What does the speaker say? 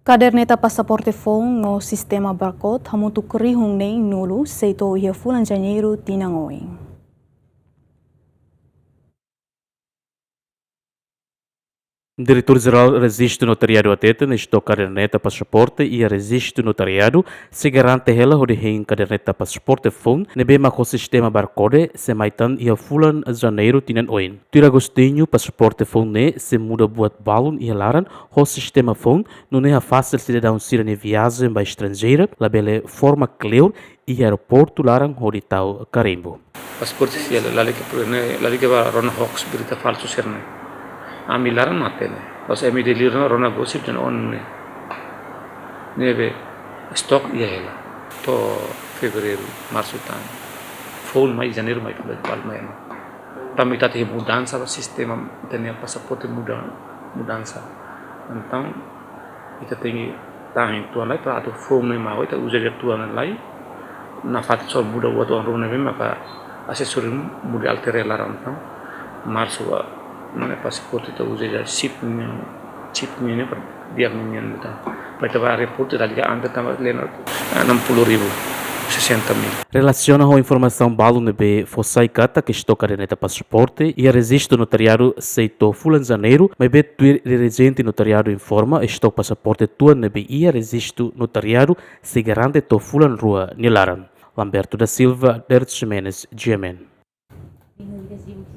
Kaderneta Passaporte foun no Sistema Barcode hamutuk rihung nei nulu seito ia fulan Janeiru tinan. Diretor-Geral Registro Notariado atenta neste Kaderneta Passaporte e a Registro Notariado se garante ela onde em Kaderneta Passaporte foun nebe ma Sistema Barcode se maitan e a fulan Janeiru tinan oin. Tira Agostinho Passaporte foun ne se muda buat balun e laran o sistema foun não é fácil se dar sira ne viagem para estrangeira labele forma clear e aeroporto laran onde tau carimbo. Passaporte si lali ke ba rona hoax berita falso serne. Amilaran matele. Los emi delirno rona gosip dan on nebe stok ia to fevereiro março tan. Foun mai janeiro mai pal mai. Tamita te mudança do sistema tem passaporte mudança. Então ita tem tahin tuan lai para tu foun mai mau ita usa tuan lai na fat so muda wa tuan rona be maka assessori muda altere laran então março não é passaporte então usa já chip ni per dia minyan kita pada aeroporto dali anda tambah lena 60.000 60.000. Relaciona a informação balo nebe fossai kata que estou Kaderneta Passaporte e a registro notariado seito fulan Janeiru, mas be tuir regente notariado informa estou passaporte tua nebe e a registro notariado se garante to fulan rua nilaran. Lamberto da Silva, Dertz Jimenez, GMN.